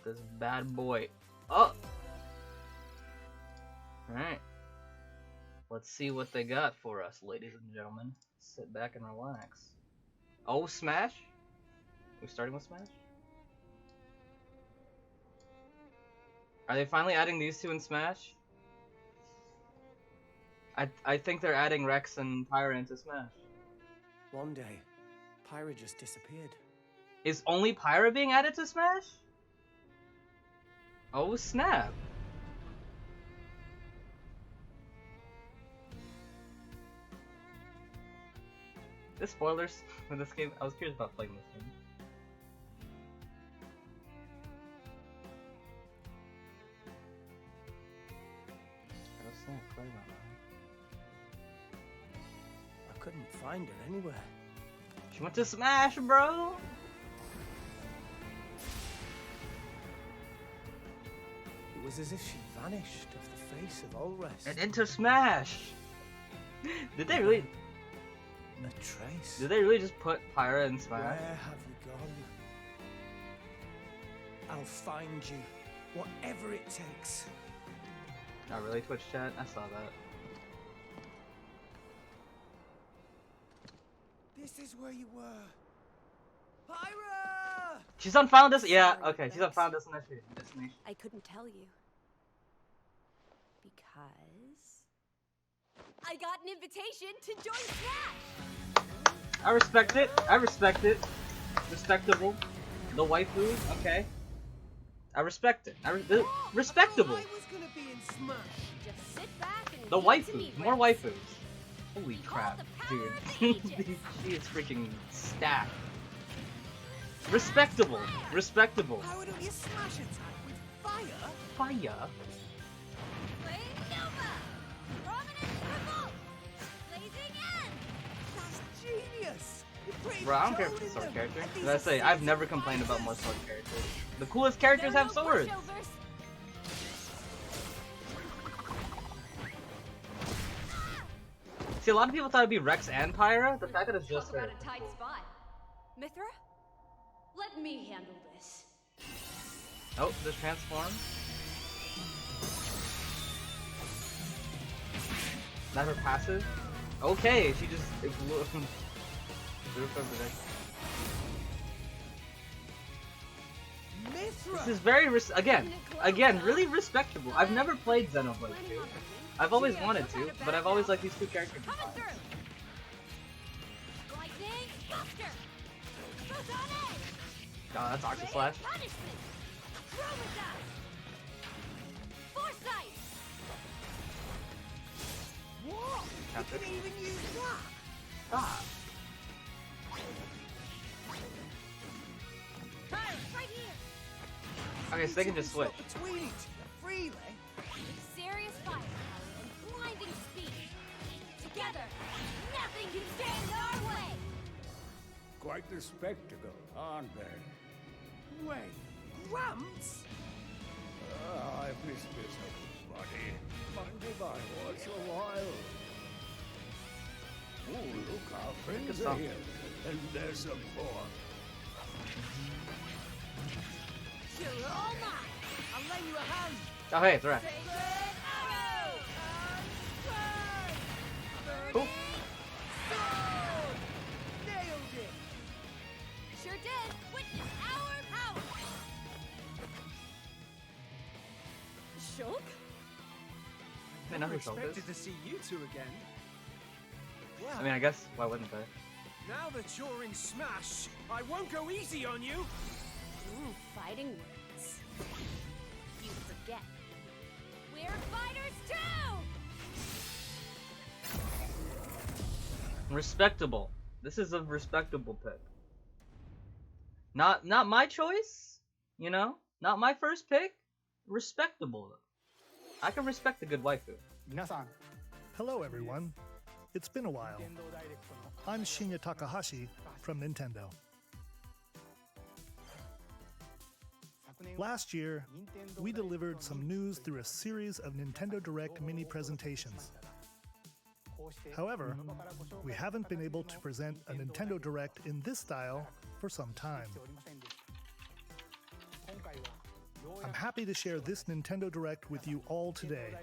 this bad boy up. Alright. Let's see what they got for us, ladies and gentlemen. Sit back and relax. Oh, Smash? We starting with Smash? Are they finally adding these two in Smash? I think they're adding Rex and Pyra into Smash. One day, Pyra just disappeared. Is only Pyra being added to Smash? Oh snap. The spoilers for this game, I was curious about playing this game. Oh snap, play that. I couldn't find her anywhere. She went to Smash, bro! It was as if she vanished off the face of all rest. And into Smash! Did they really? A trace. Did they really just put Pyra in Smash? Where have you gone? I'll find you, whatever it takes. Not really, Twitch chat? I saw that. This is where you were. Pyra! She's on Final Destination. Yeah, Sorry, okay, she's on Rex. Final Destination. I couldn't tell you. Because I got an invitation to join Smash! I respect it. I respect it. Respectable. The waifu. Okay. I respect it. Respectable. I was gonna be in Smash. Just sit back and The wait to waifu. meet More Rex. waifus. Holy crap, the power dude. of the ages. She is freaking stacked. Respectable. Respectable. How don't you smash attack with fire? Fire. Flame Nova! Prominent revolt! Blazing end! That's genius. You're pretty Bro, I don't care if controlling it's a sword them. character. And these As I are say, I've seasoned never complained about fighters. more sword characters. The coolest characters There are have no swords. pushovers. See, a lot of people thought it'd be Rex and Pyra. The fact that it's just Talk her. about a tight spot. Mythra? Let me handle this. Oh, the transform. Not her passive. Okay, she just blew up over there. Mythra! This is very again, really respectable. I've never played Xenoblade 2. I've always wanted to, but I've always liked these two characters. Coming through! Lightning Buster! Photonic! God, that's Octa Slash. Punishment! Chromodile! Foresight! What? Capture. You can even use that? Ah, Right here! okay, so they can just switch. Between each other freely. Serious fire and blinding speed. Together, nothing can stand our way! Quite the spectacle, aren't they? Wait, Gramps? I've missed this, buddy. Mind if I watch a while? Oh, look, our friends Good are stuff. here. And there's some more. You're all mine! I'll lend you a hand. Oh, hey, it's Rex. Sacred arrow! Cool. Sword! Nailed it! Sure did! Witness our power! Shulk? I know who Shulk is. Expected to see you two again. Well, I mean, I guess, why wouldn't they? now that you're in Smash, I won't go easy on you. Ooh, fighting words. You forget. We're fighters too! Respectable. This is a respectable pick. Not my choice, you know? Not my first pick. Respectable. I can respect a good waifu. Hello everyone. It's been a while. I'm Shinya Takahashi from Nintendo. Last year, we delivered some news through a series of Nintendo Direct mini presentations. However, we haven't been able to present a Nintendo Direct in this style for some time. I'm happy to share this Nintendo Direct with you all today.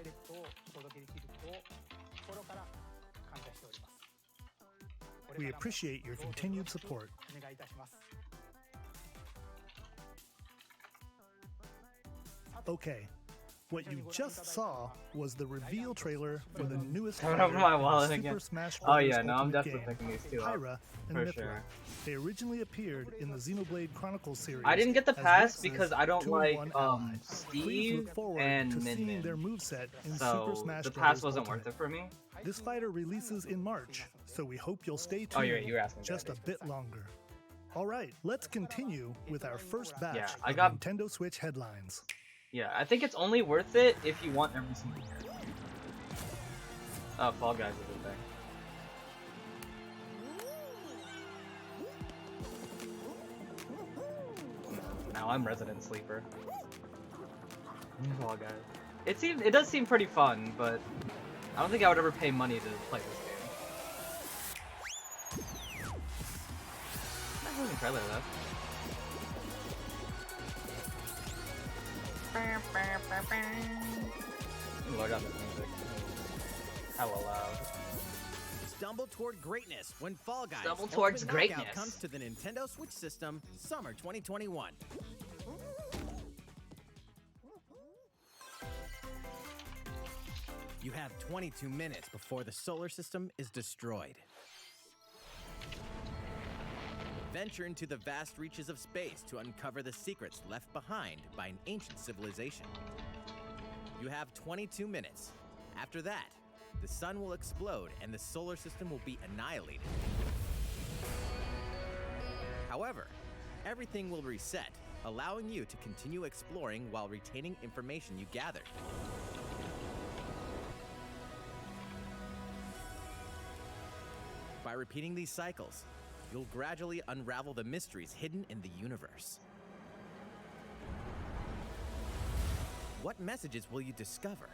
We appreciate your continued support. Okay, what you just saw was the reveal trailer for the newest Coming over my wallet Super again. Smash Oh Bros. yeah, no, I'm Ultimate definitely game, picking these two up. Pyra and For Mythra. sure. They originally appeared in the Xenoblade Chronicles series. I didn't get the as pass Nexus because I don't 2-in-1 like allies. Please Steve look forward and to Min seeing Min. their moveset in Super So Smash the Bros. pass wasn't Ultimate. worth it for me. This fighter releases in March, so we hope you'll stay tuned Oh, you were asking just that. a bit longer. All right, let's continue with our first batch Yeah, I of got- Nintendo Switch headlines. Yeah, I think it's only worth it if you want every single character. Oh, Fall Guys is a thing. Now I'm Resident Sleeper. Fall Guys. It does seem pretty fun, but I don't think I would ever pay money to play this game. Not really trailer though. Lord on this music. Hella loud. Stumble toward greatness when Fall Guys Stumble Ultimate towards Knockout greatness. comes to the Nintendo Switch system summer 2021. You have 22 minutes before the solar system is destroyed. Venture into the vast reaches of space to uncover the secrets left behind by an ancient civilization. You have 22 minutes. After that, the sun will explode and the solar system will be annihilated. However, everything will reset, allowing you to continue exploring while retaining information you gathered. By repeating these cycles, you'll gradually unravel the mysteries hidden in the universe. What messages will you discover?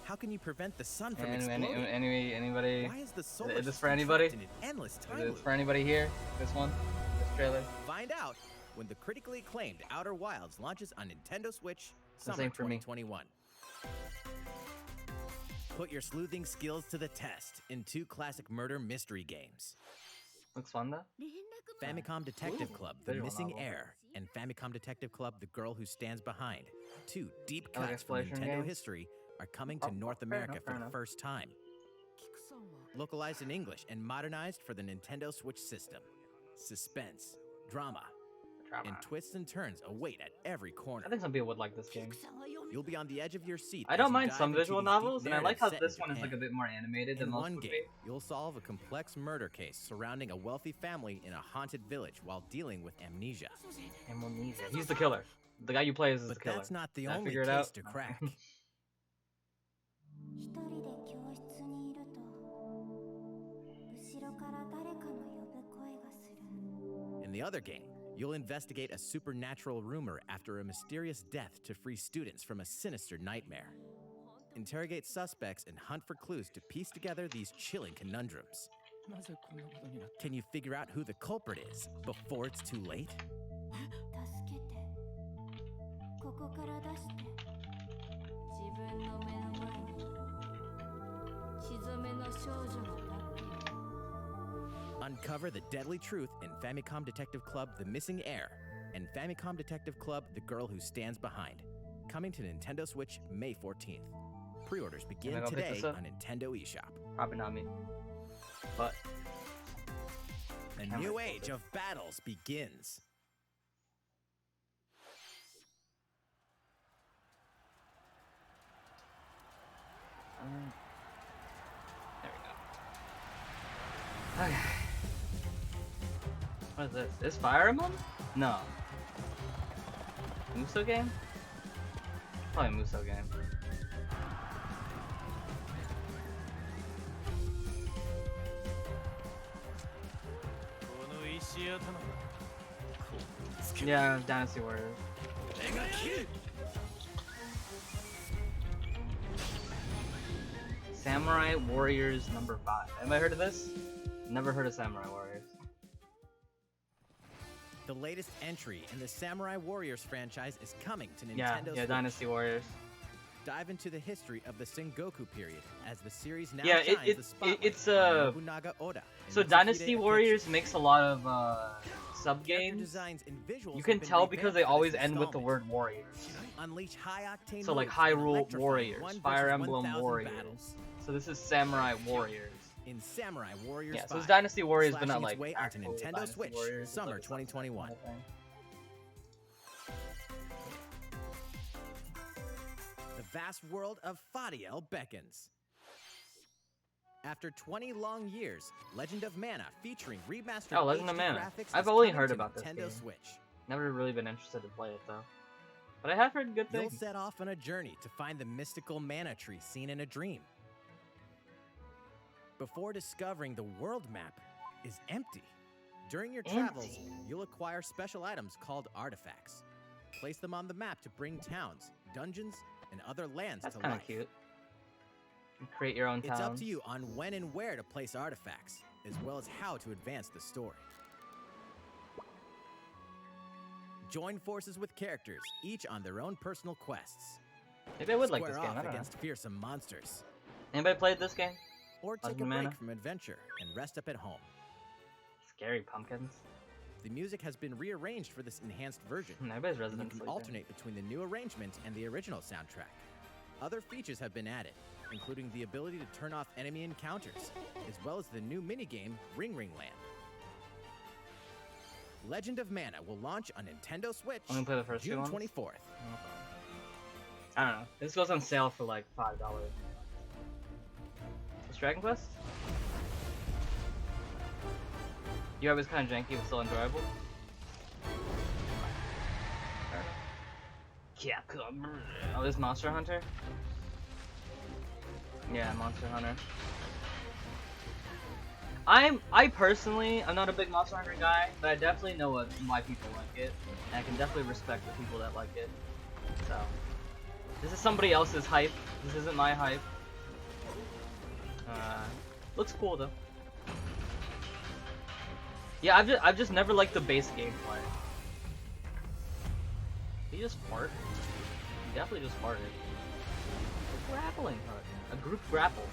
How can you prevent the sun from exploding? Anybody? Why is the solar Is this system for anybody? trapped in an endless time Is this loop? for anybody here? This one? This trailer? Find out when the critically acclaimed Outer Wilds launches on Nintendo Switch summer ain't for me. 2021. Put your sleuthing skills to the test in two classic murder mystery games. Looks fun though. Famicom Detective Club, The visual Missing novel. Heir, and Famicom Detective Club, The Girl Who Stands Behind. Two deep I like cuts from exploration Nintendo games. history are coming to Oh, North fair America enough, for fair the enough. first time. Localized in English and modernized for the Nintendo Switch system. Suspense, drama, and twists and turns await at every corner. I think some people would like this game. You'll be on the edge of your seat. I as don't you mind dive some into visual these deep novels, and I like how narratives set this in one is like a Japan. bit more animated than In most one would game, be. you'll solve a complex murder case surrounding a wealthy family in a haunted village while dealing with amnesia. Amnesia. He's the killer. The guy you play is the But killer. that's not the Did I only figure it case out? to crack. 一人で教室にいると後ろから誰かの呼ぶ声がする In the other game, you'll investigate a supernatural rumor after a mysterious death to free students from a sinister nightmare. Interrogate suspects and hunt for clues to piece together these chilling conundrums. Can you figure out who the culprit is before it's too late? 助けてここから出して自分の目の前に血染めの少女が立っている Uncover the deadly truth in Famicom Detective Club The Missing Heir and Famicom Detective Club The Girl Who Stands Behind. Coming to Nintendo Switch May 14th. Pre-orders begin Can I go pick today this up? on Nintendo eShop. Probably not me. But A Camera new folded. age of battles begins. there we go. Okay. What is this? Is Fire Emblem? No. Muso game? Probably Muso game. Yeah, I'm down to see where it is. Samurai Warriors number 5. Anybody heard of this? Never heard of Samurai Warriors. The latest entry in the Samurai Warriors franchise is coming to Nintendo Yeah, Switch. Dynasty Warriors. Dive into the history of the Sengoku period as the series now Yeah, shines the spotlight it's on Nobunaga Oda. and so Mitsuhide Dynasty Akichi. Warriors makes a lot of sub Character games. designs and visuals You have can been tell because they revamped for always this end with the installment. word Warriors. Unleash high-octane So like moves and Hyrule electrifying Warriors, 1 Fire versus Emblem 1,000 Warriors. battles. So this is Samurai Warriors. In Samurai Warriors Yeah, so 5, it's Dynasty Warriors, but slashing not its like way onto actual Nintendo Dynasty Switch, Warriors. It's summer like a subset 2021. kind of thing. The vast world of Fadiel beckons. After 20 long years, Legend of Mana featuring remastered Oh, Legend of HD Mana. graphics I've is only coming heard to about this Nintendo game. Switch. Never really been interested to play it though. But I have heard good You'll things. set off on a journey to find the mystical mana tree seen in a dream. Before discovering the world map is empty. During your travels, you'll acquire special items called artifacts. Place them on the map to bring towns, dungeons, and other lands That's to kind life. of cute. You create your own towns. It's up to you on when and where to place artifacts, as well as how to advance the story. Join forces with characters, each on their own personal quests. Maybe I would like Square this game. off I don't know. against fearsome monsters. Anybody played this game? Or take Legend a of break Mana? from adventure and rest up at home. Scary pumpkins. The music has been rearranged for this enhanced version. Everybody's And you Resident can Sleeping. alternate between the new arrangement and the original soundtrack. Other features have been added, including the ability to turn off enemy encounters, as well as the new minigame Ring Ring Land. Legend of Mana will launch on Nintendo Switch I'm gonna play the first two June ones. 24th. I don't know. This goes on sale for like $5. What's Dragon Quest? Yeah, it was kind of janky, but still enjoyable. Yeah, oh, this Monster Hunter? Yeah, Monster Hunter. I personally, I'm not a big Monster Hunter guy, but I definitely know why people like it, and I can definitely respect the people that like it. So, this is somebody else's hype. This isn't my hype. Looks cool though. Yeah, I've just never liked the base gameplay. He just fart. He definitely just farted. A grappling hook. A group grapple.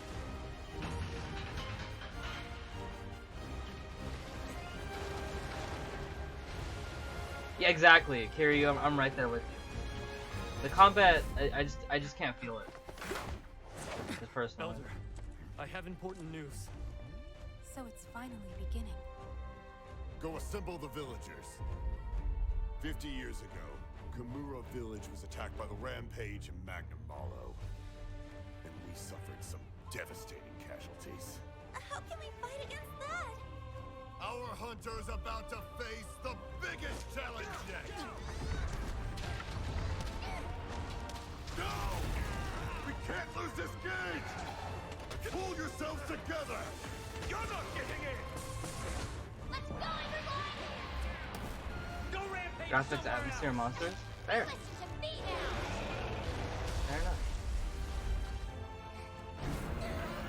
Yeah, exactly, Kiryu. I'm right there with you. The combat, I just can't feel it. Just personally. Elder, I have important news. So it's finally beginning. Go assemble the villagers. 50 years ago, Kamura village was attacked by the Rampage and Magnum Malo. And we suffered some devastating casualties. How can we fight against that? Our hunter's about to face the biggest challenge yet! No! We can't lose this gauge! Pull yourselves together! You're not getting in! Let's go, everyone! Go rampage! Graphics, somewhere atmosphere, else. monsters. Fair. Let's to be now! Fair enough.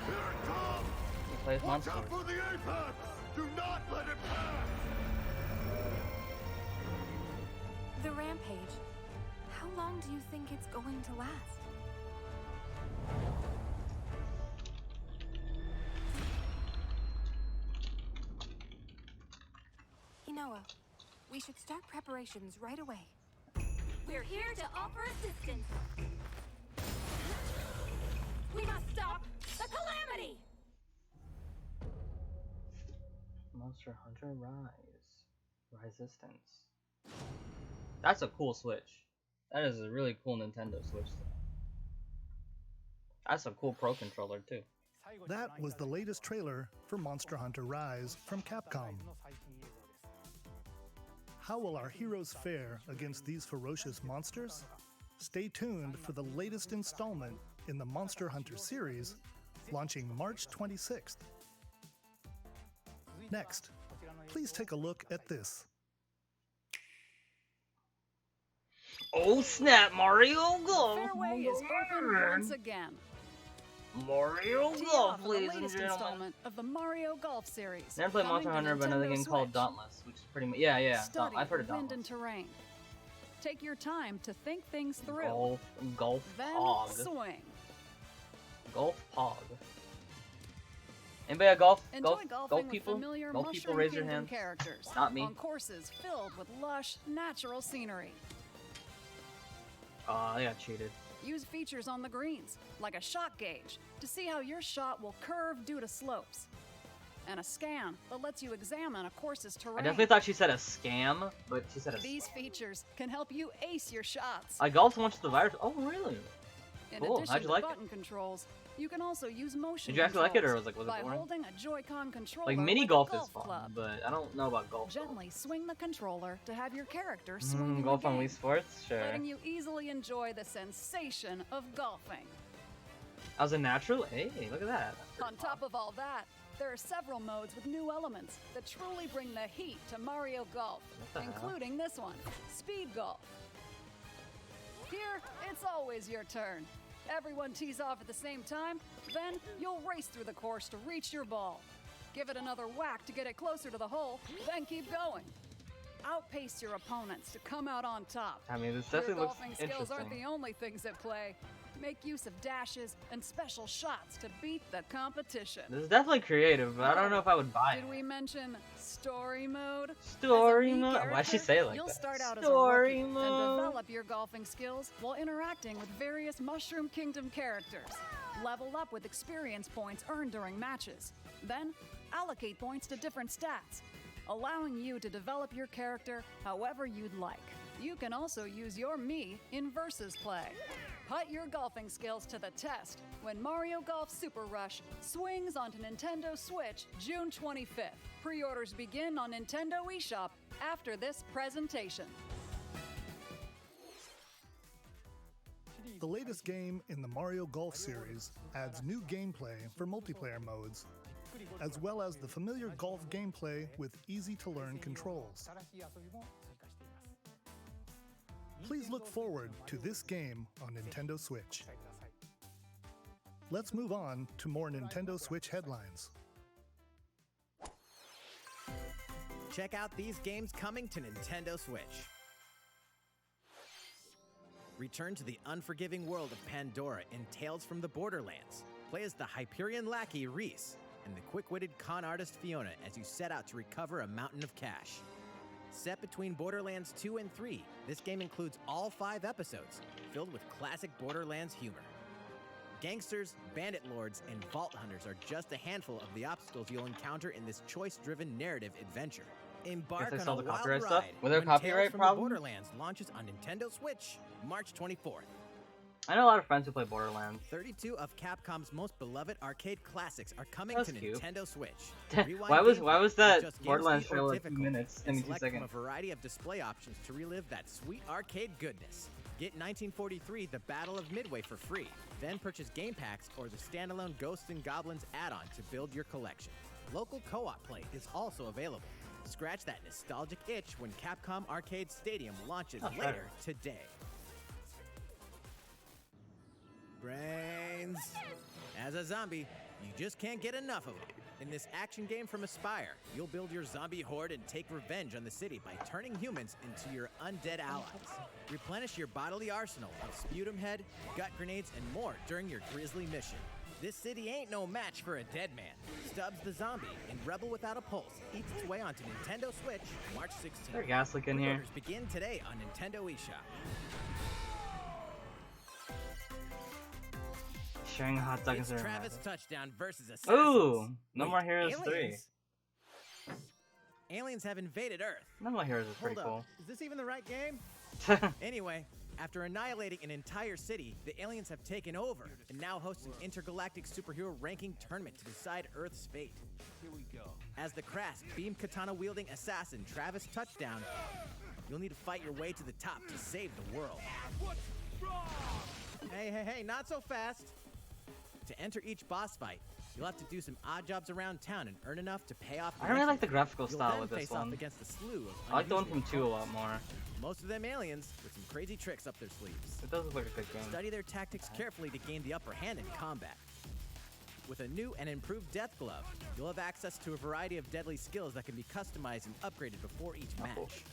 Here it comes! You play as Watch monsters. out for the apex! Do not let it pass! The rampage. How long do you think it's going to last? Inoa, we should start preparations right away. We're here to offer assistance. We must stop the calamity! Monster Hunter Rise. Resistance. That's a cool Switch. That is a really cool Nintendo Switch. That's a cool Pro Controller too. That was the latest trailer for Monster Hunter Rise from Capcom. How will our heroes fare against these ferocious monsters? Stay tuned for the latest installment in the Monster Hunter series, launching March 26th. Next, please take a look at this. Oh snap, Mario, go! Fairway is open once again. Mario Tee Golf, off on the ladies and latest gentlemen. installment of the Mario Golf series. Never played Monster coming to Hunter, but another Nintendo game called Switch. Dauntless, which is pretty much yeah. Study I've heard of the wind and Dauntless. terrain. Take your time to think things through. Golf Then Pog. swing. Golf Pog. Anybody at golf? Enjoy Golf golfing with people? familiar Golf people, Mushroom raise your Kingdom hand. characters Not me. on courses filled with lush, natural scenery. They got cheated. Use features on the greens, like a shot gauge, to see how your shot will curve due to slopes. And a scan that lets you examine a course's terrain. I definitely thought she said a scam, but she said a These features can help you ace your shots. I golfed once with the virus. Oh, really? In Cool. addition How'd you to like it? button controls, you can also use motion Did you actually like it, or controls was it by boring? holding a Joy-Con controller Like, mini like a golf is golf fun, club. but I don't know about golf. Gently swing the controller to have your character swing in Golf the on game, Wii Sports? Sure. letting you easily enjoy the sensation of golfing. I was a natural? Hey, look at that. On top of all that, there are several modes with new elements that truly bring the heat to Mario Golf, the hell? including this one, Speed Golf. Here, it's always your turn. Everyone tees off at the same time, then you'll race through the course to reach your ball. Give it another whack to get it closer to the hole, then keep going. Outpace your opponents to come out on top. I mean, this Your definitely looks golfing skills aren't interesting. the only things at play. Make use of dashes and special shots to beat the competition. This is definitely creative, but I don't know if I would buy it. Did we mention story mode? Story As a Mii mode? Why'd she character, say it like you'll that? start out Story as a rookie mode. and develop your golfing skills while interacting with various Mushroom Kingdom characters. Level up with experience points earned during matches. Then, allocate points to different stats, allowing you to develop your character however you'd like. You can also use your Mii in versus play. Put your golfing skills to the test when Mario Golf Super Rush swings onto Nintendo Switch June 25th. Pre-orders begin on Nintendo eShop after this presentation. The latest game in the Mario Golf series adds new gameplay for multiplayer modes, as well as the familiar golf gameplay with easy-to-learn controls. Please look forward to this game on Nintendo Switch. Let's move on to more Nintendo Switch headlines. Check out these games coming to Nintendo Switch. Return to the unforgiving world of Pandora in Tales from the Borderlands. Play as the Hyperion lackey Reese and the quick-witted con artist Fiona as you set out to recover a mountain of cash. Set between Borderlands 2 and 3, this game includes all 5 episodes, filled with classic Borderlands humor. Gangsters, bandit lords, and vault hunters are just a handful of the obstacles you'll encounter in this choice-driven narrative adventure. Embark Guess they on saw a the wild copyright ride stuff? Were there when copyright Tales from the problems? Borderlands launches on Nintendo Switch, March 24th. I know a lot of friends who play Borderlands. 32 of Capcom's most beloved arcade classics are coming That's to cute. Nintendo Switch. Why was gameplay that at just game Borderlands speed or trailer like 2 difficult, minutes and and 2 select seconds? from a variety of display options to relive that sweet arcade goodness. Get 1943 The Battle of Midway for free. Then purchase game packs or the standalone Ghosts and Goblins add-on to build your collection. Local co-op play is also available. Scratch that nostalgic itch when Capcom Arcade Stadium launches later today. Brains. As a zombie, you just can't get enough of them. In this action game from Aspyr, you'll build your zombie horde and take revenge on the city by turning humans into your undead allies. Replenish your bodily arsenal of sputum head, gut grenades, and more during your grisly mission. This city ain't no match for a dead man. Stubbs the Zombie in Rebel Without a Pulse eats its way onto Nintendo Switch March 16th. There Gaslick in here. Pre-orders begin today on Nintendo eShop. Sharing a hot dog It's and Travis Touchdown versus Assassins. Ooh, No Wait, More Heroes 3. aliens? Aliens have invaded Earth. No More Heroes is pretty Hold cool. up, is this even the right game? Anyway, after annihilating an entire city, the aliens have taken over and now host an intergalactic superhero ranking tournament to decide Earth's fate. Here we go. As the crass, beam katana-wielding assassin Travis Touchdown, you'll need to fight your way to the top to save the world. Hey, not so fast. To enter each boss fight, you'll have to do some odd jobs around town and earn enough to pay off. I really like the graphical You'll style then with this face off one. against a slew of I like the one unusual from 2 a lot opponents. more. Most of them aliens with some crazy tricks up their sleeves. It does look like a good game. Study their tactics carefully to gain the upper hand in combat. With a new and improved Death Glove, you'll have access to a variety of deadly skills that can be customized and upgraded before each match.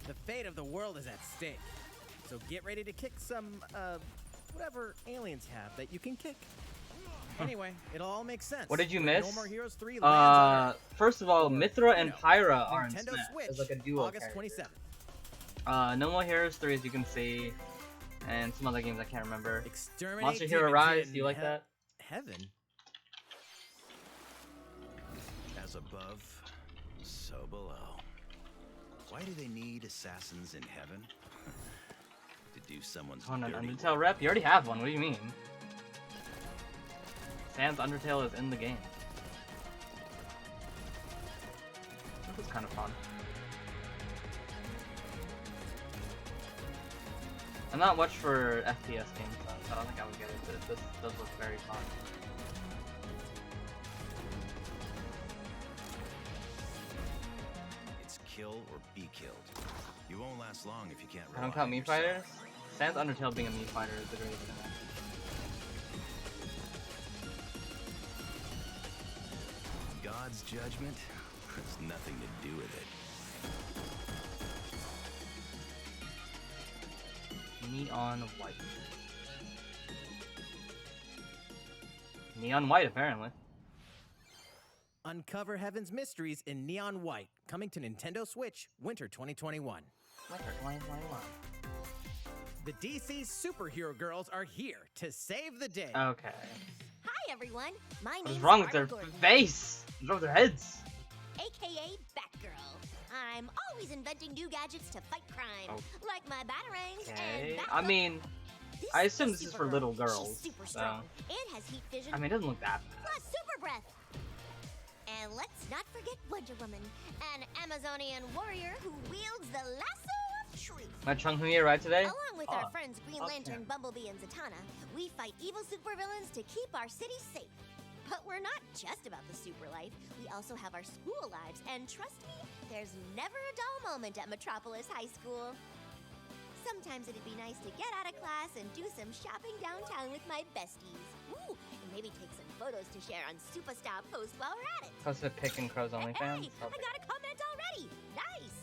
The fate of the world is at stake, so get ready to kick some, whatever aliens have that you can kick. Anyway, it'll all make sense. What did you miss? No More Heroes 3 lands on Earth. First of all, Or, Mythra and Pyra are in Nintendo Smash. Switch, It's like a duo August character. 27th. No More Heroes 3, as you can see, and some other games I can't remember. Exterminate Monster Hero demons Rise, in do you like that? Heaven? As above, so below. Why do they need assassins in heaven? To do someone's On an dirty Undertale work. rep? You already have one, what do you mean? Sans Undertale is in the game. This is kind of fun. I'm not much for FPS games, though, so I don't think I would get it, but this does look very fun. It's kill or be killed. You won't last long if you can't I don't rely count on Mii yourself. Fighters? Sans Undertale being a Mii Fighter is the greatest thing. God's judgment has nothing to do with it. Neon White. Neon White, apparently. Uncover Heaven's mysteries in Neon White, coming to Nintendo Switch, Winter 2021. Winter 2021. The DC superhero girls are here to save the day. Okay. Hi everyone, my What name's is wrong with Barbara their Gordon, face? What's wrong with their heads? aka Batgirl. I'm always inventing new gadgets to fight crime, Oh. like my batarangs Okay. and bat I mean, This I assume this is is for Supergirl. little girls. She's super so. strong and has heat vision. I mean, it doesn't look that bad. Plus super breath. And let's not forget Wonder Woman, an Amazonian warrior who wields the lasso of truth. My Chung Hui ride today? Along with our friends Green Oh, Lantern, yeah. Bumblebee, and Zatanna, we fight evil supervillains to keep our city safe. But we're not just about the super life. We also have our school lives, and trust me, there's never a dull moment at Metropolis High School. Sometimes it'd be nice to get out of class and do some shopping downtown with my besties. Ooh, and maybe take some photos to share on Superstar Post while we're at it. Plus the Pick and Crow's OnlyFans. Hey, I got a comment already. Nice.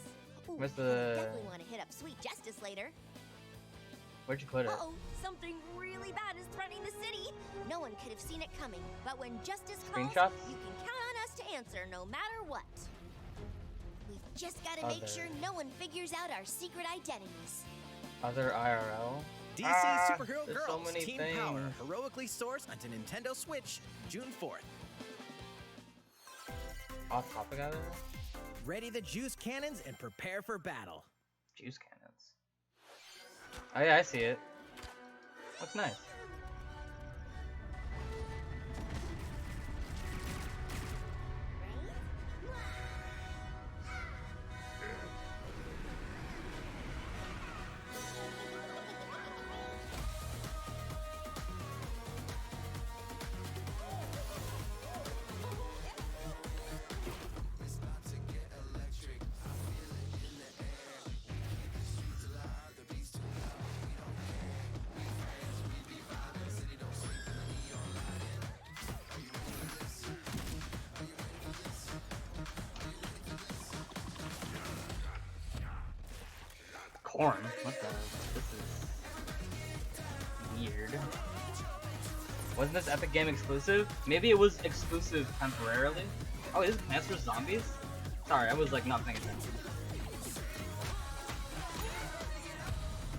Ooh, Where's I the- definitely want to hit up Sweet Justice later. Where'd you put it? Uh-oh, something really bad is threatening the city. No one could have seen it coming, but when justice calls, Screenshots? you can count on us to answer no matter what. We've just got to make Other. sure no one figures out our secret identities. Other IRL? DC Ah, Superhero there's Girls so many Team things. Power, heroically sourced onto Nintendo Switch, June 4th. Off topic out of there? Ready the juice cannons and prepare for battle. Juice cannons. Oh yeah, I see it. Looks nice. Corn? What the? This is weird. Wasn't this Epic Game exclusive? Maybe it was exclusive temporarily. Oh, is it Plants vs Zombies? Sorry, I was like not paying attention.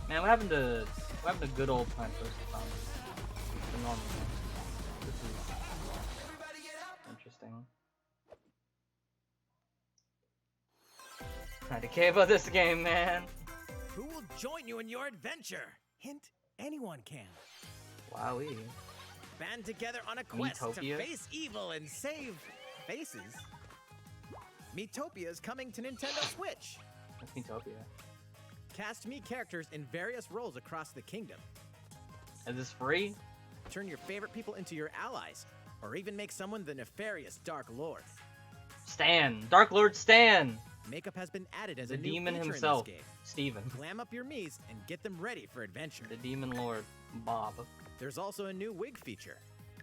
Man, what happened to good old Plants vs Zombies? The normal one. This is interesting. Kinda care about this game, man. Who will join you in your adventure? Hint, anyone can. Wowee. Band together on a quest Metopia? to face evil and save faces. Metopia is coming to Nintendo Switch. That's Metopia. Cast Mii characters in various roles across the kingdom. Is this free? Turn your favorite people into your allies, or even make someone the nefarious Dark Lord. Stan! Dark Lord Stan! Makeup has been added as The a new demon feature himself, in this game. Steven. Glam up your Miis and get them ready for adventure. The Demon Lord, Bob. There's also a new wig feature.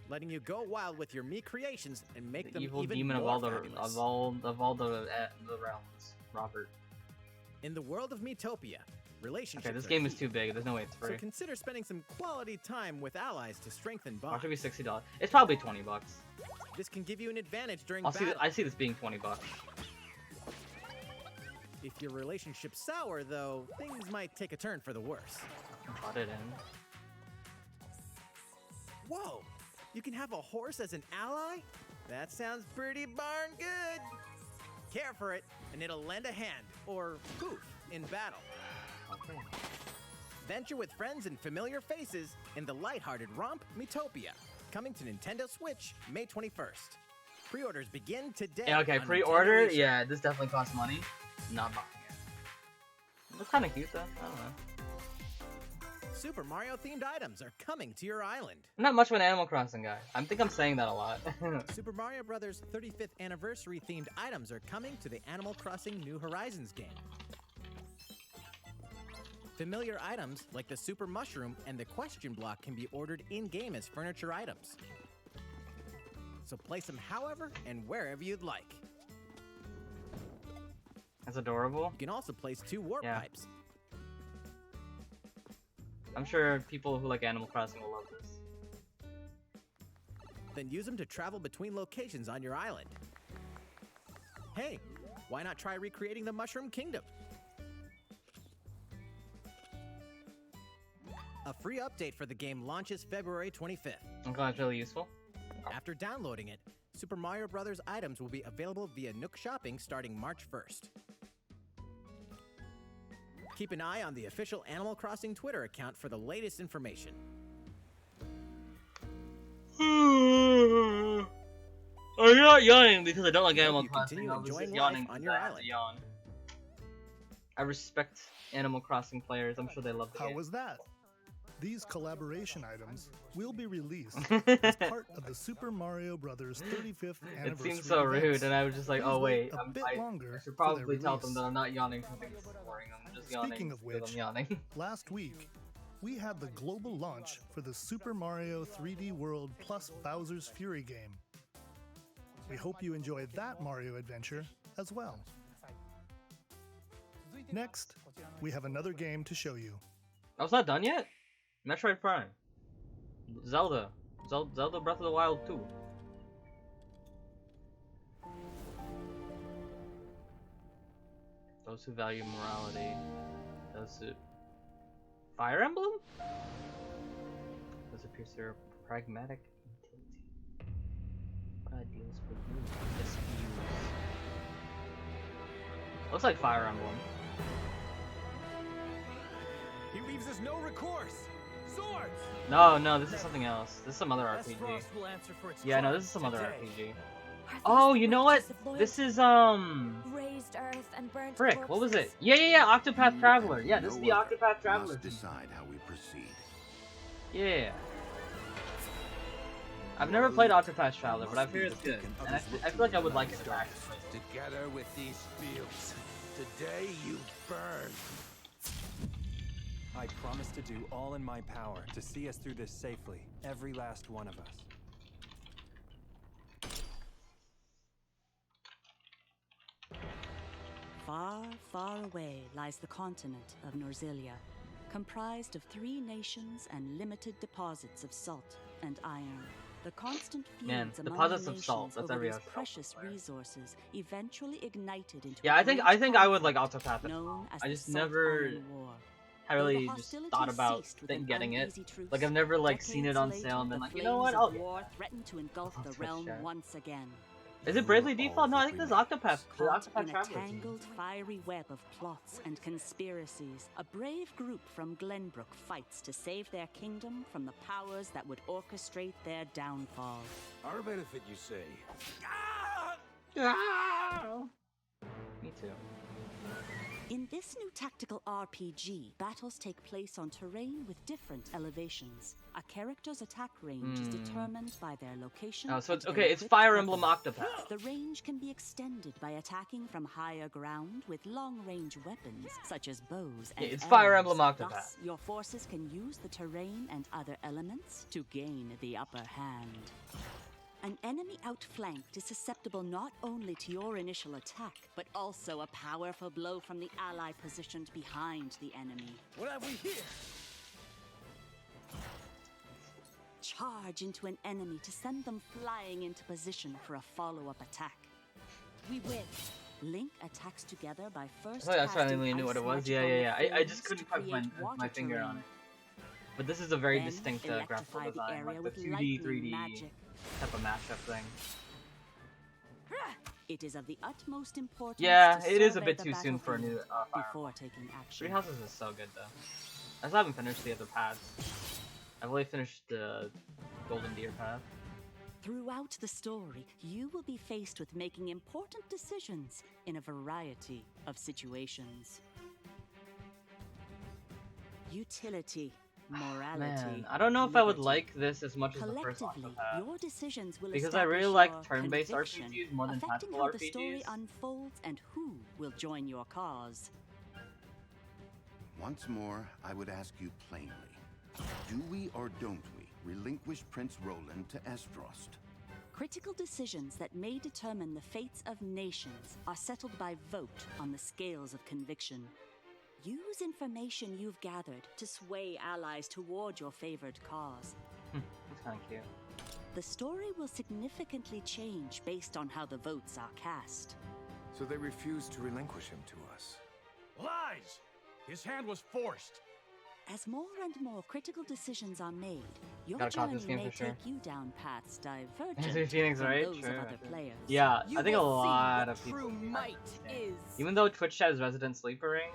letting you go wild with your Mii creations and make The them evil even demon more of fabulous. all the realms. Robert. In the world of Miitopia, relationships Okay, this are game is key. too big. There's no way it's free. So consider spending some quality time with allies to strengthen Why bonds. should it be $60? It's probably $20. This can give you an advantage during I battle. see this being $20. If your relationship's sour, though, things might take a turn for the worse. Cut it in. Whoa! You can have a horse as an ally? That sounds pretty darn good! Care for it, and it'll lend a hand, or poof, in battle. Okay. Venture with friends and familiar faces in the lighthearted romp Miitopia, coming to Nintendo Switch May 21st. Pre-orders begin today. Yeah, okay, on pre-order? Nintendo eShop. Yeah, this definitely costs money. Not buying it. Looks kinda cute though, I don't know. Super Mario themed items are coming to your island. I'm not much of an Animal Crossing guy. I think I'm saying that a lot. Super Mario Bros. 35th anniversary themed items are coming to the Animal Crossing New Horizons game. Familiar items like the Super Mushroom and the Question Block can be ordered in-game as furniture items. So place them however and wherever you'd like. That's adorable. You can also place 2 warp pipes. I'm sure people who like Animal Crossing will love this. Then use them to travel between locations on your island. Hey, why not try recreating the Mushroom Kingdom? A free update for the game launches February 25th. I'm glad it's really useful. After downloading it, Super Mario Bros. Items will be available via Nook Shopping starting March 1st. Keep an eye on the official Animal Crossing Twitter account for the latest information. I'm not yawning because I don't like Animal you Crossing. continue I was just enjoying yawning life on because your I had island. to yawn. I respect Animal Crossing players. I'm sure they love the How game. was that? These collaboration items will be released as part of the Super Mario Bros. 35th anniversary. It seems so rude, events. and I was just like, Please oh wait, a bit longer I should for their probably tell them release. that I'm not yawning because I think this is boring. I'm just yawning Speaking of because which, I'm yawning. last week, we had the global launch for the Super Mario 3D World plus Bowser's Fury game. We hope you enjoyed that Mario adventure as well. Next, we have another game to show you. I was not done yet? Metroid Prime. Zelda Breath of the Wild 2. Those who value morality. Those who... Fire Emblem? Those who pursue pragmatic utility. What ideals would you disuse? Looks like Fire Emblem. He leaves us no recourse. Swords. No, this is something else. This is some other RPG. will answer for its Yeah, no, crime this is some other today. RPG. Oh, you know what? This is Raised earth and burnt frick, what was it? Yeah, Octopath Traveler. Yeah, this is the Octopath Traveler. Must decide how we proceed. Yeah. I've never played Octopath Traveler, but I've heard it's good. And I feel like I would like it if I actually played it. Together with these fields, today you burn. I promise to do all in my power to see us through this safely, every last one of us. Far, far away lies the continent of Norzilia, comprised of 3 nations and limited deposits of salt and iron. The constant Man, feuds among deposits the of salt, nations that's over every these other precious resources eventually ignited into Yeah, a I think great I would like conflict Octopath as known well. as I the just Salt never Iron War. had Though the really just hostilities thought about ceased with an getting it. uneasy truce, Like I've never like seen it on decades sale and later, been like, the you know what, flames I'll of get war threatened to engulf the Octopath realm Traveler. once again. it. Is it Bravely Default? No, I think this is Octopath. The Caught Octopath in a Traveler. tangled, fiery web of plots and conspiracies, a brave group from Glenbrook fights to save their kingdom from the powers that would orchestrate their downfall. Our benefit, you say? Me too. In this new tactical RPG, battles take place on terrain with different elevations. A character's attack range is determined by their location. Oh, so it's and okay. their It's equipped Fire weapons. Emblem Octopath. The range can be extended by attacking from higher ground with long-range weapons such as bows and Yeah, it's Fire arrows. Emblem Octopath. Thus, your forces can use the terrain and other elements to gain the upper hand. An enemy outflanked is susceptible not only to your initial attack, but also a powerful blow from the ally positioned behind the enemy. What have we here? Charge into an enemy to send them flying into position for a follow-up attack. We win. Link attacks together by first. Oh, that's why I casting only knew what it ice was. magic Yeah, on yeah, the yeah. I flames just to couldn't put create my water finger terrain. on it. But this is a very Then distinct graphical electrify the design, area like the with 2D, lightning 3D magic. type of mashup thing. It is of the utmost importance. Yeah, to it is a survey bit the too soon for a new battlefield Fire before taking action. Three Houses is so good though. I still haven't finished the other paths. I've only finished the Golden Deer path. Throughout the story, you will be faced with making important decisions in a variety of situations. Utility, morality. Man, I don't know if I would liberty. like this as much as the first Collectively, Octopath. your decisions will Because I really establish like your turn-based conviction, RPGs more than affecting tactical how the story RPGs. unfolds and who will join your cause. Once more, I would ask you plainly. Do we or don't we relinquish Prince Roland to Estrost? Critical decisions that may determine the fates of nations are settled by vote on the scales of conviction. Use information you've gathered to sway allies toward your favored cause. That's kind of cute. The story will significantly change based on how the votes are cast. So they refused to relinquish him to us. Lies! His hand was forced. As more and more critical decisions are made, your Gotta cop this journey game may for sure. take you down paths divergent Anthony Phoenix, from right? those Sure. of other players. Yeah, You I think a will see lot what of people. true might is. Even though Twitch chat is resident sleeper ring,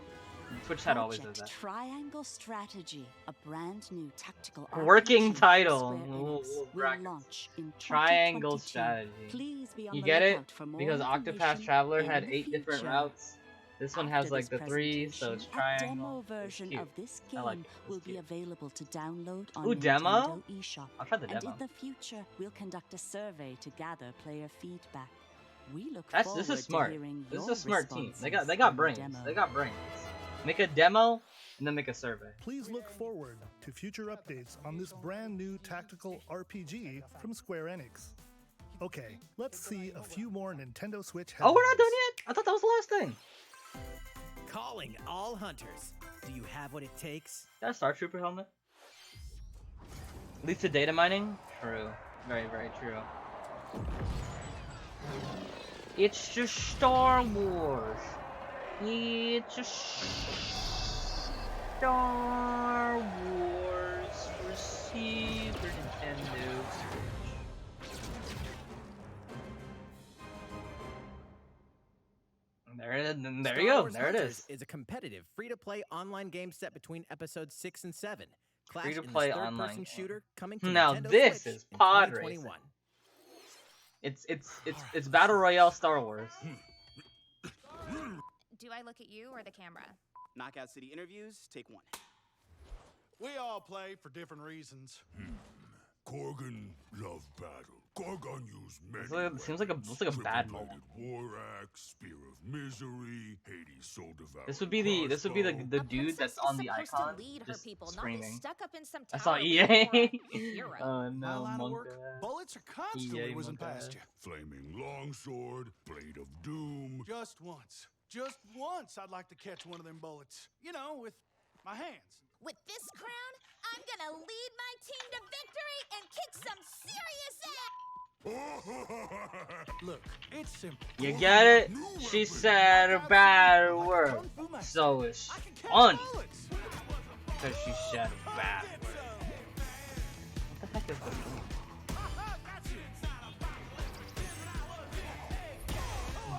Twitch chat always does Project that. Triangle Strategy, a brand new tactical Working RPG title. Square We'll Enix, brackets. will launch in Triangle 2022. strategy. Please be on You the get it? lookout for more Because Octopath information Traveler in had the 8 different future. routes. This one has After like this the 3, so it's presentation, triangle. A demo It's version cute. of this I game like it. will It's be cute. available to download on Ooh, Nintendo demo? eShop. I'll try the and demo. in the future, we'll conduct a survey to gather player feedback. We look This forward is smart. to hearing This is your a smart team. responses They got in the brains. demo. They got brains. Make a demo and then make a survey. Please look forward to future updates on this brand new tactical RPG from Square Enix. Okay, let's see a few more Nintendo Switch Oh, we're not headlines. done yet? I thought that was the last thing. Calling all hunters. Do you have what it takes? Got a Star Trooper helmet? Leads to data mining? True. Very, very true. It's just Star Wars. It's just Star Wars for Super Nintendo Switch. There you Star go. Wars There it Hunters is. a competitive, free-to-play online game set between episodes 6 and 7. Clash in the Free-to-play third-person online shooter coming to Now Nintendo this Switch is in pod 2021. It's Battle Royale Star Wars. Do I look at you or the camera? Knockout City interviews, take 1. We all play for different reasons. Korgan love battle. Korgan use many Seems like a bad moment. War axe, spear of misery, Hades soul devoured. This would be the dude that's on the icon Lead her just people, not screaming. be stuck up in some I saw tower EA. waiting for a hero. Oh My no, line of Monk. work, bullets are constantly EA whizzing Monk. past you. Flaming longsword, blade of doom. Just once, I'd like to catch one of them bullets. You know, with my hands. With this crown, I'm gonna lead my team to victory and kick some serious ass! Look, it's simple. You get it? She said a bad word, so it's funny. Because she said a bad word. What the heck is this?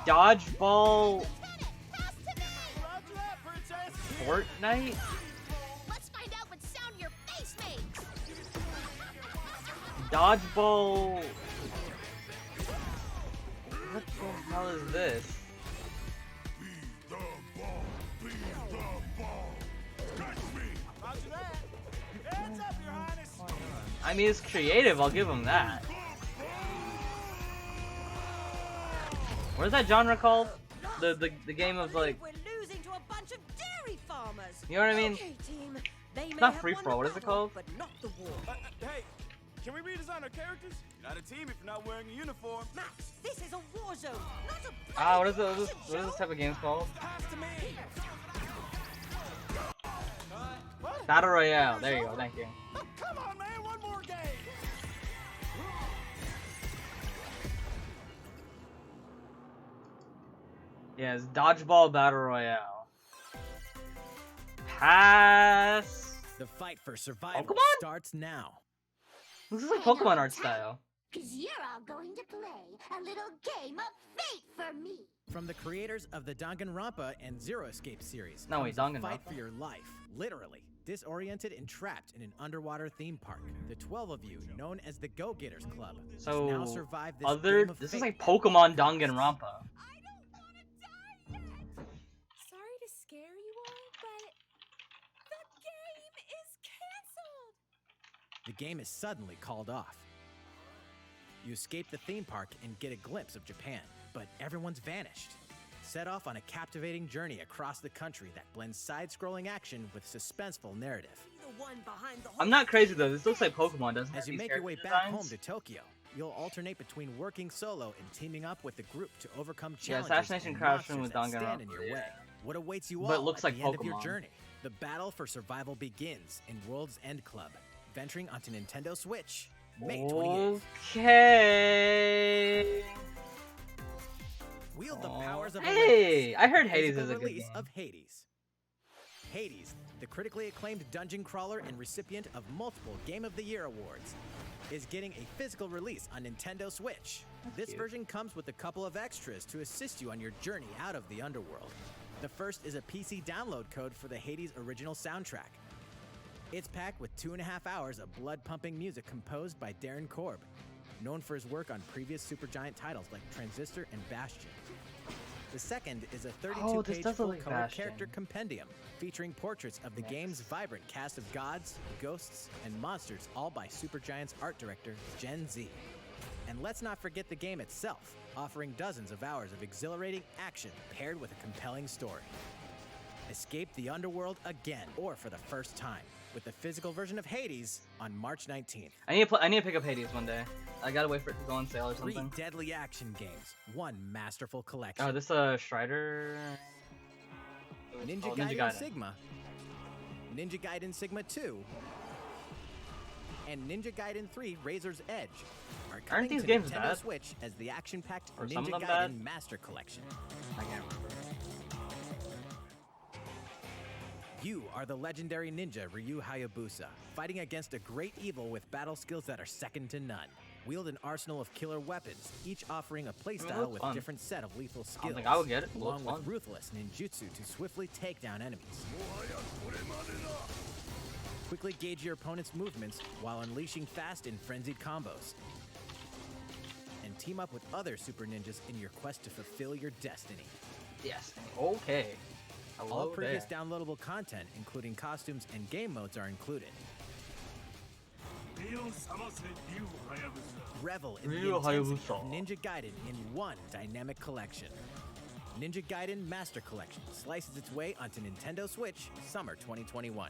Dodgeball Fortnite? Let's find out what sound your face makes! Dodgeball. What the hell is this? Be the ball, be I mean, it's creative, I'll give him that. What is that genre called? The game of like... We're losing to a bunch of dairy farmers. You know what I mean? Okay, team. They It's may not have free won for all, the what is it battle, called? But not the war. Hey, can we redesign our characters? You're not a team if you're not wearing a uniform. Max, this is a war zone, not a Ah, what is this type of game called? Battle Royale, there you go, thank you. Oh, come on, man, one more game. Yeah, it's Dodgeball Battle Royale. Pass. The fight for survival Pokemon? starts now. This is like Pokemon art style. Cause you're all going to play a little game of fate for me. From the creators of the Danganronpa and Zero Escape series, No, wait, comes a fight Danganronpa? for your life, literally. Disoriented and trapped in an underwater theme park, the 12 of you, known as the Go-Getters Club, must now So, survive this game of this fate. is like Pokemon Danganronpa. Sorry to scare you all, but the game is canceled. The game is suddenly called off. You escape the theme park and get a glimpse of Japan, but everyone's vanished. Set off on a captivating journey across the country that blends side-scrolling action with suspenseful narrative. I'm not crazy though, this looks like Pokemon, doesn't it? As you These make your way character back designs? home to Tokyo, you'll alternate between working solo and teaming up with the group to overcome Yeah, challenges Assassination and Classroom monsters with that stand in Danganronpa, your yeah. way. What awaits you But all it looks at like the end of your Pokemon. journey? The battle for survival begins in World's End Club, venturing onto Nintendo Switch, May 28th. Okay. Wield the powers of Hey, Olympus. I heard The Hades physical is a good release game. of Hades. Hades, the critically acclaimed dungeon crawler and recipient of multiple Game of the Year awards, is getting a physical release on Nintendo Switch. This cute. version comes with a couple of extras to assist you on your journey out of the underworld. The first is a PC download code for the Hades original soundtrack. It's packed with 2.5 hours of blood-pumping music composed by Darren Korb, known for his work on previous Supergiant titles like Transistor and Bastion. The second is a this 32-page does look like full-color Bastion. character compendium featuring portraits of the game's vibrant cast of gods, ghosts, and monsters, all by Supergiant's art director, Gen Z. And let's not forget the game itself, offering dozens of hours of exhilarating action paired with a compelling story. Escape the underworld again, or for the first time, with the physical version of Hades on March 19th. I need to pick up Hades one day. I gotta wait for it to go on sale or 3 something. deadly action games, 1 masterful collection. Oh, this Strider. Ninja Oh, Gaiden Sigma, Ninja Gaiden Sigma 2, and Ninja Gaiden 3 Razor's Edge are coming Aren't these to games Nintendo bad? Switch as the action-packed Or some Ninja of them Gaiden bad? Master Collection. I can't remember. You are the legendary ninja Ryu Hayabusa, fighting against a great evil with battle skills that are second to none. Wield an arsenal of killer weapons, each offering a playstyle looks with fun. different set of lethal I skills. don't think I would get it. It Along looks with fun. ruthless ninjutsu to swiftly take down enemies. Quickly gauge your opponent's movements while unleashing fast and frenzied combos. And team up with other super ninjas in your quest to fulfill your destiny. Yes. Okay. Hello All previous there. downloadable content, including costumes and game modes, are included. Revel in the Ryu intensity Hayabusa. of Ninja Gaiden in one dynamic collection. Ninja Gaiden Master Collection slices its way onto Nintendo Switch summer 2021.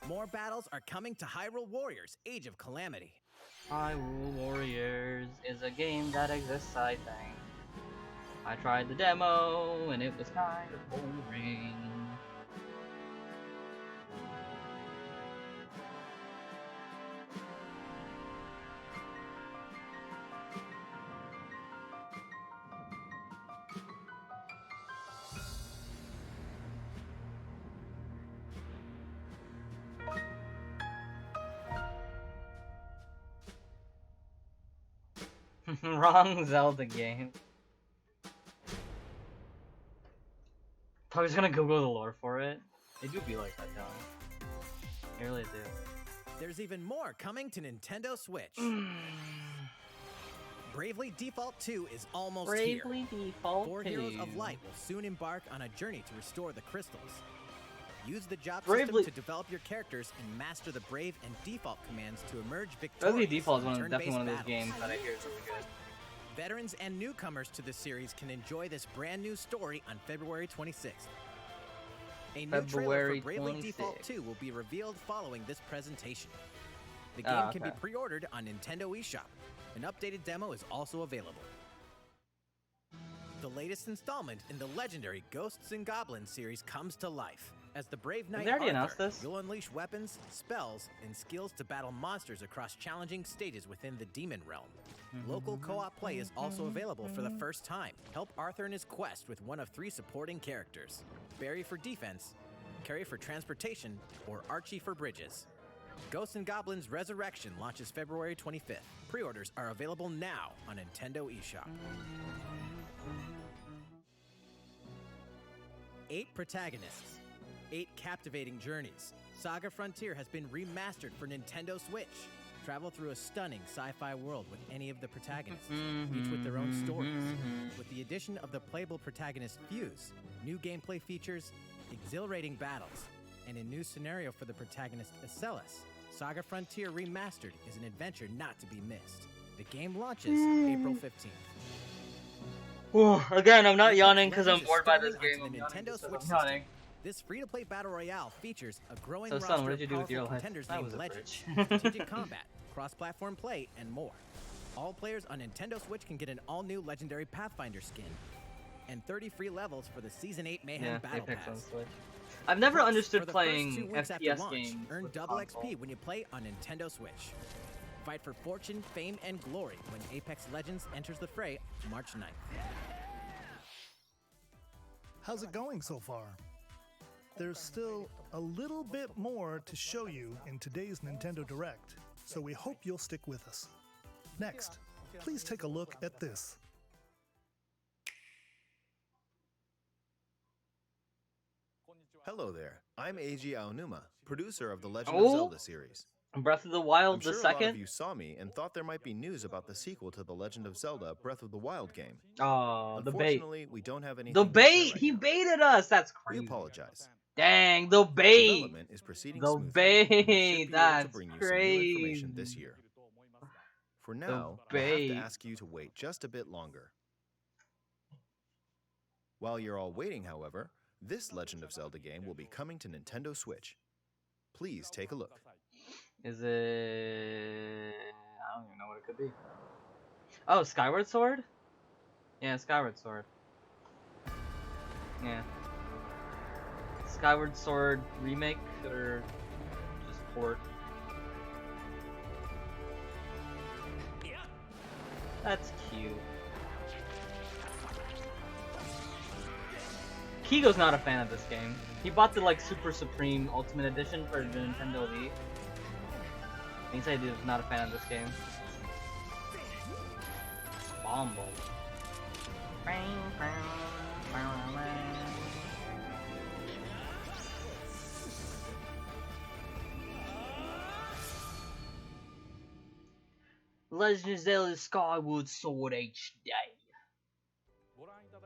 More battles are coming to Hyrule Warriors Age of Calamity. Hyrule Warriors is a game that exists, I think. I tried the demo and it was kind of boring. Wrong Zelda game. Probably just gonna Google the lore for it. They do be like that, though. They really do. There's even more coming to Nintendo Switch. Bravely Default 2 is almost Bravely here. Default 4 2. Heroes of Light will soon embark on a journey to restore the crystals. Use the job Bravely- system to develop your characters and master the Brave and Default commands to emerge victorious. Bravely Default is in definitely one of those turn-based games battles. that I hear is really good. Veterans and newcomers to the series can enjoy this brand new story on February 26th. A new trailer February for Bravely 26th. Default 2 will be revealed following this presentation. The game Ah, can be okay. pre-ordered on Nintendo eShop. An updated demo is also available. The latest installment in the legendary Ghosts and Goblins series comes to life. As the brave knight they already Arthur, announced this? you'll unleash weapons, spells, and skills to battle monsters across challenging stages within the demon realm. Local co-op play is also available for the first time. Help Arthur in his quest with one of 3 supporting characters: Barry for defense, Carrie for transportation, or Archie for bridges. Ghosts and Goblins Resurrection launches February 25th. Pre-orders are available now on Nintendo eShop. 8 protagonists, 8 captivating journeys. Saga Frontier has been remastered for Nintendo Switch. Travel through a stunning sci-fi world with any of the protagonists, each with their own stories. With the addition of the playable protagonist Fuse, new gameplay features, exhilarating battles, and a new scenario for the protagonist Acellus, Saga Frontier Remastered is an adventure not to be missed. The game launches April 15th. Again, I'm not yawning because I'm Legends is bored by this streaming game. onto I'm the yawning Nintendo just 'cause Switch I'm yawning. system. This free-to-play battle royale features a growing So, roster son, what did of you do with your powerful life? contenders That named was a Legends, bridge. strategic combat, cross-platform play, and more. All players on Nintendo Switch can get an all-new legendary Pathfinder skin and 30 free levels for the Season 8 Mayhem Yeah, Battle Apex on Pass. Switch. I've never Plus, understood for the playing first 2 weeks after FPS launch, games earn with the double console. XP when you play on Nintendo Switch. Fight for fortune, fame, and glory when Apex Legends enters the fray March 9th. How's it going so far? There's still a little bit more to show you in today's Nintendo Direct, so we hope you'll stick with us. Next, please take a look at this. Hello there, I'm Eiji Aonuma, producer of the Legend Oh. of Zelda series. Breath of the Wild, I'm sure the a lot second. of you saw me and thought there might be news about the sequel to The Legend of Zelda Breath of the Wild game. Oh, the bait. Unfortunately, we don't have anything The to share bait! right He now. baited us! That's We crazy. apologize. Dang, the bait! Development is proceeding The smoothly, and we should bait! be able to That's bring you some new information this crazy. year. For now, I'll have to bait. ask you to wait just a bit longer. While you're all waiting, however, this Legend of Zelda game will be coming to Nintendo Switch. Please take a look. Is it... I don't even know what it could be. Oh, Skyward Sword? Yeah, Skyward Sword. Yeah. Skyward Sword remake or just port? That's cute. Kigo's not a fan of this game. He bought the like Super Supreme Ultimate Edition for the Nintendo Wii. He said he was not a fan of this game. Bomb Bolt. Legend of Zelda Skyward Sword HD.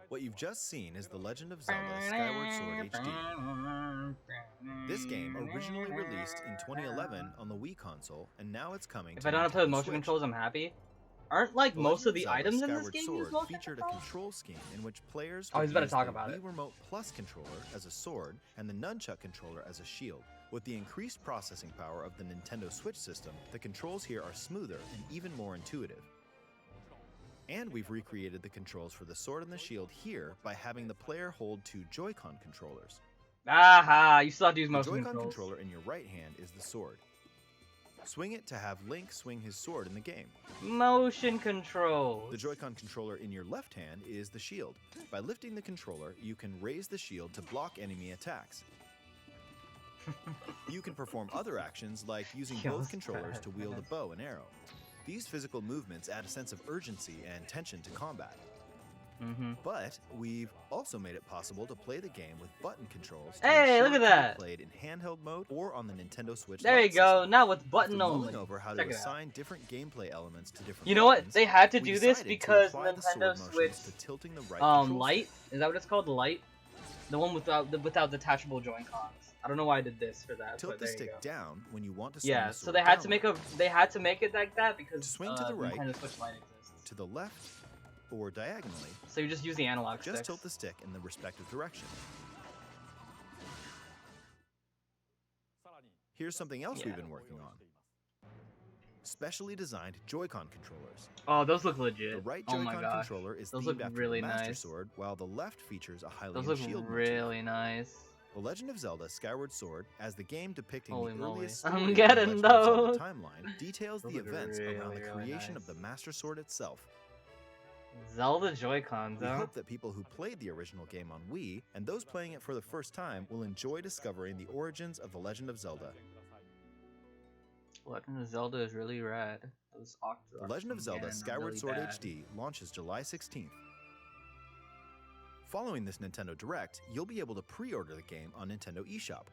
What you've just seen is The Legend of Zelda Skyward Sword HD. This game originally released in 2011 on the Wii console, and now it's coming If to I don't have to have Nintendo motion Switch. controls, I'm happy. Aren't like The most Legend of the Zelda items in this Skyward game Sword use motion featured controls? a control scheme in which players Oh, would he's about to use talk the about it. Wii Remote Plus controller as a sword and the Nunchuck controller as a shield. With the increased processing power of the Nintendo Switch system, the controls here are smoother and even more intuitive. And we've recreated the controls for the sword and the shield here by having the player hold 2 Joy-Con controllers. Aha, you still have to use The motion Joy-Con controls. controller in your right hand is the sword. Swing it to have Link swing his sword in the game. Motion controls. The Joy-Con controller in your left hand is the shield. By lifting the controller, you can raise the shield to block enemy attacks. You can perform other actions like using both controllers to wield a bow and arrow. These physical movements add a sense of urgency and tension to combat. But we've also made it possible to play the game with button controls. Hey, look at that! Played in handheld mode or on the Nintendo Switch. There you Lite go. system. Now with button After only. mulling over how Check to it out. assign different gameplay elements to different You know what? buttons, They had to we do this decided to because apply the sword Nintendo motions Switch, to tilting the right control Lite. stick. Is that what it's called? Lite? The one without detachable Joy-Cons. I don't know why I did this for that. Tilt but the there you stick go. down when you want to swing Yeah, the so sword they had to downward. make it like that because To swing to the right, Nintendo Switch Lite exists. to the left, or diagonally. So you just use the analog Just sticks. tilt the stick in the respective direction. Here's something else we've been working on. Specially designed Joy-Con controllers. Oh, those look legit. The right Oh Joy-Con my gosh. controller is Those themed look after really the Master nice. Sword, while the left features a Hylian Those look shield motif. really nice. The Legend of Zelda: Skyward Sword, as the game depicting Holy the moly. earliest I'm story of the getting Legend of Zelda those. timeline, details Those the look events really, around the really creation nice. of the Master Sword itself. Zelda Joy-Cons, We huh? hope that people who played the original game on Wii and those playing it for the first time will enjoy discovering the origins of The Legend of Zelda. Legend of Zelda is really rad. Those The Legend of Zelda: Skyward Sword HD launches July 16th. Following this Nintendo Direct, you'll be able to pre-order the game on Nintendo eShop.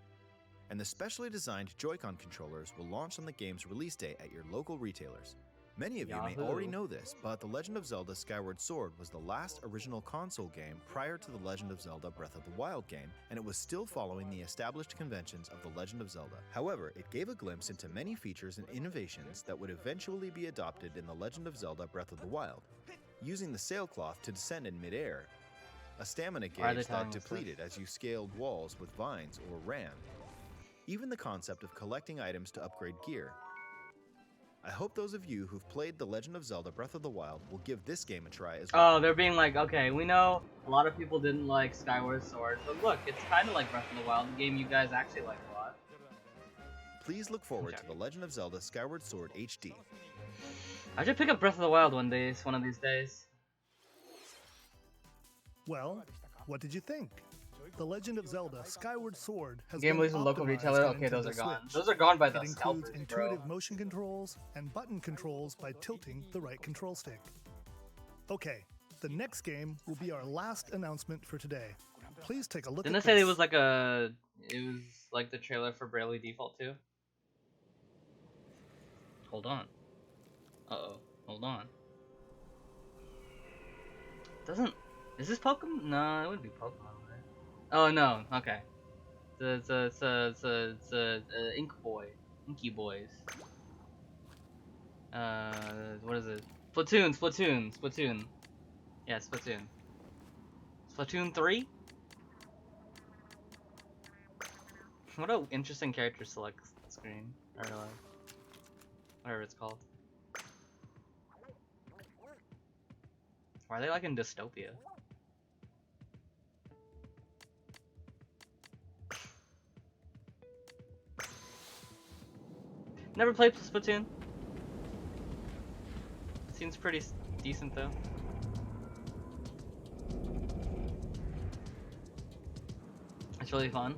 And the specially designed Joy-Con controllers will launch on the game's release day at your local retailers. Many of you may Yahoo. already know this, but The Legend of Zelda: Skyward Sword was the last original console game prior to The Legend of Zelda: Breath of the Wild game, and it was still following the established conventions of The Legend of Zelda. However, it gave a glimpse into many features and innovations that would eventually be adopted in The Legend of Zelda: Breath of the Wild. Using the sailcloth to descend in midair, a stamina Why are they gauge telling that us this? depleted as you scaled walls with vines or ran. Even the concept of collecting items to upgrade gear. I hope those of you who've played The Legend of Zelda: Breath of the Wild will give this game a try as well. Oh, they're being like, okay, we know a lot of people didn't like Skyward Sword, but look, it's kind of like Breath of the Wild, the game you guys actually like a lot. Please look forward to The Legend of Zelda: Skyward Sword HD. I should pick up Breath of the Wild one of these days. Well, what did you think? The Legend of Zelda: Skyward Sword has Game been released on local optimized retailer? for Okay, those Nintendo are gone. Switch. Those are gone by the It includes scalpers, bro. intuitive motion controls and button controls by tilting the right control stick. Okay, the next game will be our last announcement for today. Please take a look Didn't at they say this. it was like the trailer for Bravely Default 2? Hold on. Uh-oh. Hold on. Is this Pokemon? No, it wouldn't be Pokemon, right? Oh no, okay. It's Ink Boy. Inky Boys. What is it? Splatoon. Yeah, Splatoon. Splatoon 3? What a interesting character select screen. Or whatever it's called. Why are they like in dystopia? Never played Splatoon. Seems pretty decent though. It's really fun.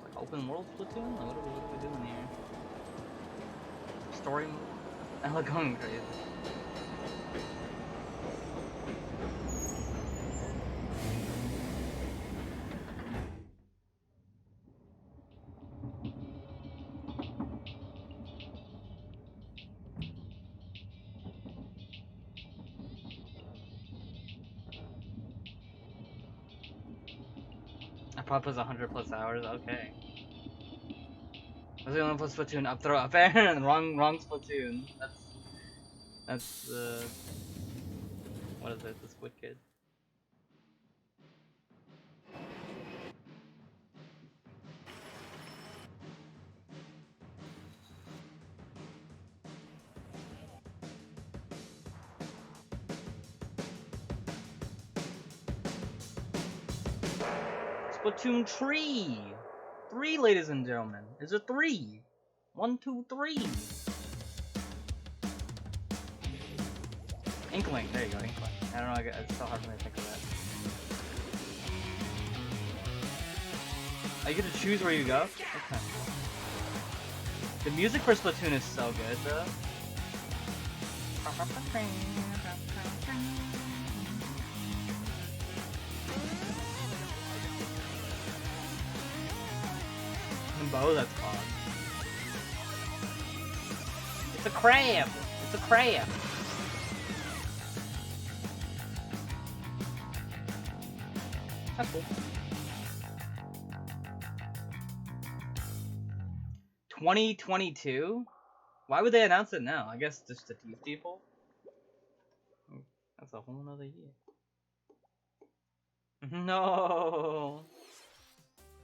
Like open world Splatoon? Like, what are we doing here? Story mode? I'm like going crazy. I probably was 100+ hours. Okay. I was the only one for Splatoon. Up throw up air and wrong Splatoon. That's what is it? The Squid Kid. Splatoon 3! 3, ladies and gentlemen. Is it 3? 1, 2, 3. Inkling. There you go, Inkling. I don't know, it's so hard for me to think of that. You get to choose where you go? Okay. The music for Splatoon is so good, though. Bow, that's odd. It's a crab! It's a crab! That's cool. 2022? Why would they announce it now? I guess just to tease people? That's a whole nother year. No!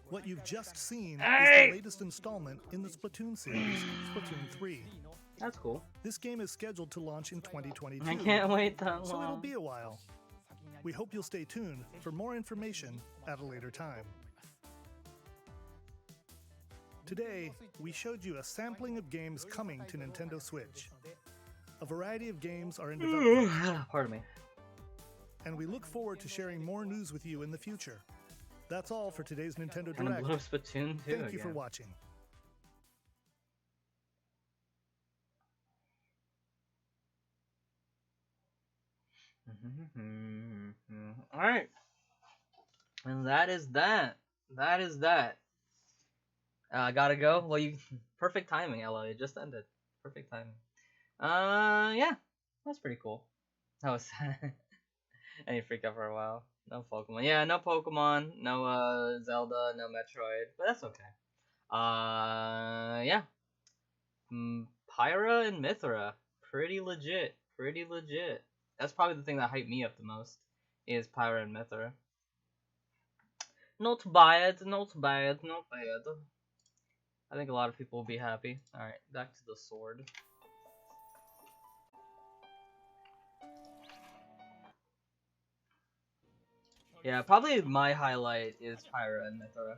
What you've just seen Hey! is the latest installment in the Splatoon series, Splatoon 3. That's cool. This game is scheduled to launch in 2022. I can't wait that long. So it'll be a while. We hope you'll stay tuned for more information at a later time. Today, we showed you a sampling of games coming to Nintendo Switch. A variety of games are in development. Pardon me. And we look forward to sharing more news with you in the future. That's all for today's Nintendo And Direct. a blue Splatoon 2 Thank you for again. watching. Alright. And that is that. That is that. Gotta go. Well, you perfect timing, Ella. It just ended. Perfect timing. Yeah. That's pretty cool. That was and you freak out for a while. No Pokemon. Yeah, no Pokemon. No Zelda. No Metroid. But that's okay. Yeah. Pyra and Mythra. Pretty legit. Pretty legit. That's probably the thing that hyped me up the most. Is Pyra and Mythra. Not bad. Not bad. Not bad. I think a lot of people will be happy. Alright, back to the sword. Yeah, probably my highlight is Pyra and Mythra.